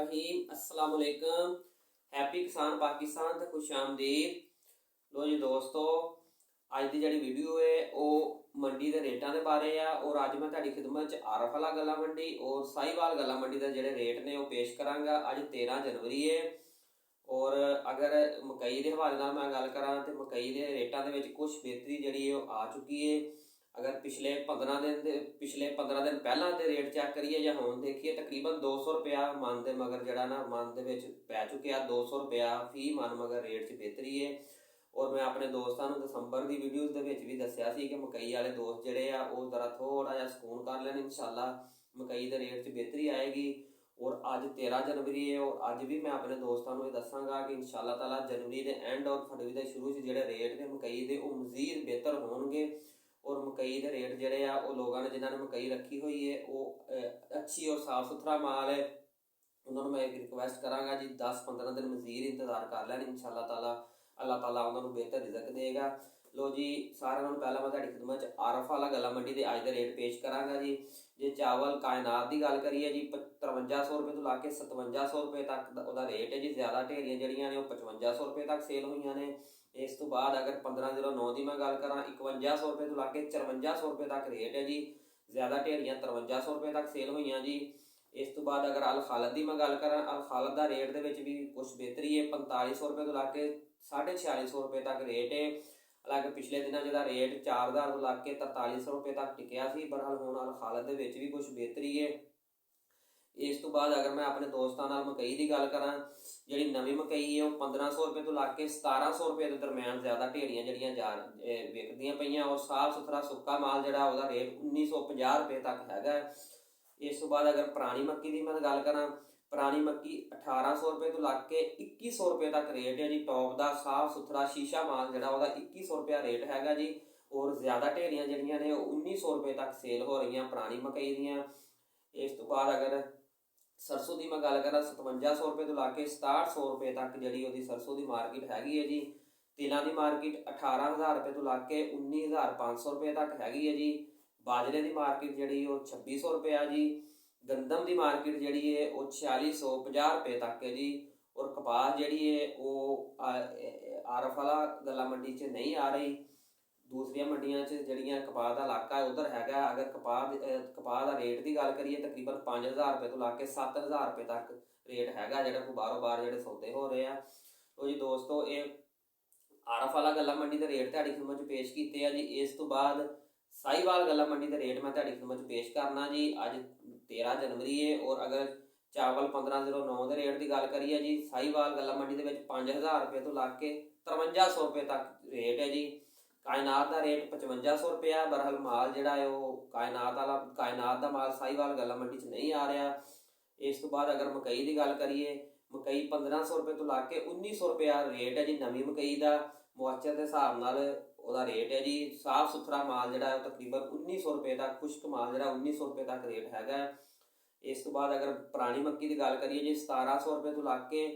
रहीम अस्सलाम वालेकुम। हैप्पी किसान पाकिस्तान ते खुश आमदीद। लो जी दोस्तों, अज की जी वीडियो है वो मंडी के रेटा के बारे आ और अज मैं तुहाडी खिदमत आरफ वाला गला मंडी और साहिवाल गला मंडी के जोड़े रेट ने वो पेश करांगा। अज 13 जनवरी है और अगर मकई के हवाले नाल मैं गल करां तो मकई के रेटा के कुछ बेहतरी जी आ चुकी है। अगर पिछले 15 दिन पहला के रेट चैक करिए या हुण देखिए तकरीबन 200 रुपया मन के मगर जड़ा ना मन के पै चुके 200 रुपया फी मन मगर रेट च बेहतरी है। और मैं अपने दोस्तों को दसंबर की वीडियोज़ के भी दसिया कि मकई वाले दोस्त जोड़े आ जरा थोड़ा जहा सुकून कर लैन, इंशाअल्लाह मकई के रेट च बेहतरी आएगी। और अज 13 जनवरी है और अज भी मैं अपने दोस्तों को दसागा कि इंशाअल्लाह ताला जनवरी के एंड और फरवरी के शुरू से जोड़े रेट ने मकई के मजीद बेहतर होंगे। और मकई के रेट जोड़े आ लोगों ने जिन्होंने मकई रखी हुई है वो अच्छी और साफ सुथरा माल है, उन्होंने मैं एक रिक्वेस्ट कराँगा जी 10-15 दिन मजीद इंतजार कर लैन, इंशाअल्लाह ताला अल्लाह ताला उन्होंने बेहतर रिजक देगा। लो जी सारे पहला मैं तुहाडी खिदमत आरफ वाला गला मंडी के अज के रेट पेश कराँगा जी। जे चावल कायनात की गल करिए जी 5300 रुपये तो ला के 5700 रुपये तक वह रेट है जी। ज़्यादा ढेरियाँ जड़ियाँ ने 5500 रुपये तक सेल हुई ने। इस तो बाद अगर 1509 की मैं गल करा 5100 रुपये तो ला के 5400 रुपये तक रेट है जी। ज़्यादा ढेरियाँ 5300 रुपये तक सेल हुई जी। इस तो बाद अगर अल खालद की मैं गल करा अल खालद का रेट के भी कुछ बेहतरी है, 4500 रुपये तो ला के 4650 रुपये तक रेट है। हालांकि पिछले दिनों जो रेट 4000 तो ला के 4300 रुपये तक टिकया सी, बहरहाल हुण अल खालद के भी कुछ बेहतरी है। इस तो बाद अगर मैं अपने दोस्तों मकई की गल करा जी नवी मकई है वह 1500 रुपये तो ला के 1700 रुपये के दरम्यान ज़्यादा ढेरियाँ जड़ियाँ जा विकदियाँ पईयां और साफ सुथरा सुक्का माल जोड़ा वह रेट 1950 रुपये तक हैगा। इस तो बाद अगर पुरानी मक्की की मैं गल करा पुरानी मक्की 1800 रुपये तो ला के 2100 रुपये तक रेट है जी। टॉप का साफ सुथरा शीशा माल जोड़ा वह 2100 रुपया रेट हैगा जी। और ज़्यादा ढेरियाँ जड़ियाँ ने 1900 रुपये तक सेल हो रही पुरानी मकई दियाँ। इस तो बाद अगर सरसों की मैं गल करा 5700 रुपये तो ला के 6700 रुपये तक जी वो सरसों की मार्केट हैगी है जी। तिलों की मार्केट 18000 रुपये तो ला के 19500 रुपये तक हैगी है जी। बाजरे की मार्केट जी वो 2600 रुपये है जी। गंदम की मार्केट जी है वो 4650 रुपये तक है जी। और कपास जी है वो आरफ वाला गला मंडी च नहीं आ रही, दूसरिया मंडियां जड़ियाँ कपाह का इलाका है उधर हैगा। अगर कपाह का रेट की गल करिए तकरीबन 5000 रुपये तो ला के 7000 रुपये तक रेट हैगा जो बारों बार जो सौदे हो रहे हैं। तो जी दोस्तों ये आरफ वाला गला मंडी के रेट तुहाडी खिदमत पेश किए हैं जी। इस तो बाद साहिवाल गला मंडी के रेट मैं तुहाडी खिदमत पेश करना जी। अज 13 जनवरी है और अगर चावल 1509 के रेट की गल करिए जी साहिवाल गला मंडी के 5000 रुपये तो ला के 5300 रुपये तक रेट है जी। कायनात का रेट 5500 रुपया, बहरहाल माल जोड़ा है वो कायनात का माल साहिवाल गला मंडी च नहीं आ रहा। इस तो बाद अगर मकई की गल करिए मकई 1500 रुपये तो ला के 1900 रुपया रेट है जी। नवी मकई का मुआचर के हिसाब नाल वह रेट है जी। साफ सुथरा माल जोड़ा है तकरीबन 1900 रुपये तक, खुश्क माल जोड़ा 1900 रुपये तक रेट हैगा। इस तो बाद अगर पुरानी मक्की की गल करिए जी 1700 रुपये तो ला के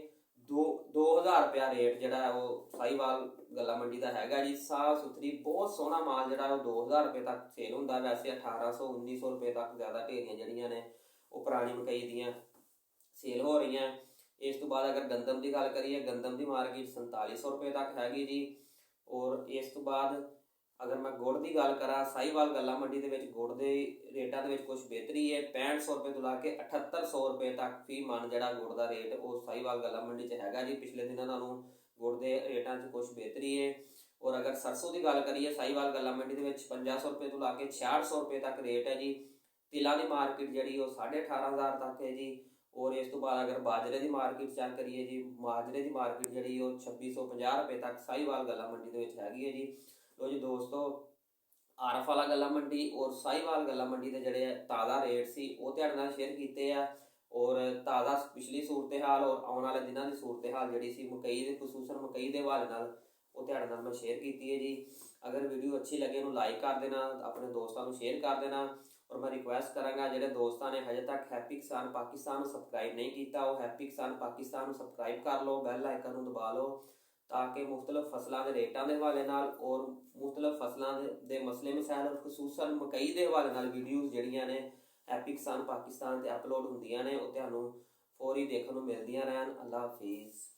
2000 रुपया रेट जोड़ा है वो साहिवाल गला मंडी का हैगा जी। साफ सुथरी बहुत सोहना माल जोड़ा वो 2000 रुपये तक सेल होंदा, वैसे 1800-1900 रुपये तक ज़्यादा ढेरियाँ जड़ियाँ ने वो पुरानी मकई दियाँ सेल हो रही हैं। इस तो बाद अगर गंदम की गल करिए गंदम की मार्केट 4700 रुपये तक हैगी जी। और इस तो बाद अगर मैं गुड़ की गल करा साहिवाल गला मंडी के गुड़ के रेटा के कुछ बेहतरी है। 6500 रुपये तो ला के 7800 रुपये तक फी मन जोड़ा गुड़ का रेट वो साहिवाल गला मंडी हैगा जी। पिछले दिनों नालों गुड़ के रेटा कुछ बेहतरी है। और अगर सरसों की गल करिए साहिवाल गला मंडी के 5500 रुपये तो ला के 6600 रुपये तक रेट है जी। तिलों की मार्केट जी वो 18500 तक है जी। और इस तो बाद अगर बाजरे की मार्केट चेक करिए जी बाजरे की मार्केट जी वो 2650 रुपये तक साहिवाल गला मंडी के हैगी है जी। तो जी दोस्तों आरफ वाला गला मंडी और साहिवाल गला मंडी के जोड़े ताज़ा रेट से वो तुहाडे शेयर किए हैं। और ताज़ा पिछली सूरत हाल और आने वाले दिनों की सूरत हाल जी मकई के खसूसन मकई के हवाले नाल वो तुहाडे नाल मैं शेयर की है जी। अगर वीडियो अच्छी लगे उन्होंने लाइक कर देना, अपने दोस्तों को शेयर कर देना। और मैं रिक्वेस्ट कराँगा जो दोस्तों ने हजे तक हैप्पी किसान पाकिस्तान को सबसक्राइब नहीं किया वो हैप्पी किसान पाकिस्तान को सबसक्राइब कर लो, बैल आइकन दबा लो ताकि मुख्तलिफ फसलों के रेटों के हवाले नाल और मुख्तलिफ फसलों के मसले मसाइल और खसूसन मकई के हवाले नाल वीडियोज़ जड़ियाँ ने हैप्पी किसान पाकिस्तान से अपलोड होंदियां ने वो तुहानूं ਫੌਰੀ ਦੇਖਣ ਨੂੰ ਮਿਲਦੀਆਂ ਰਹਿਣ। ਅੱਲਾ ਹਾਫਿਜ਼।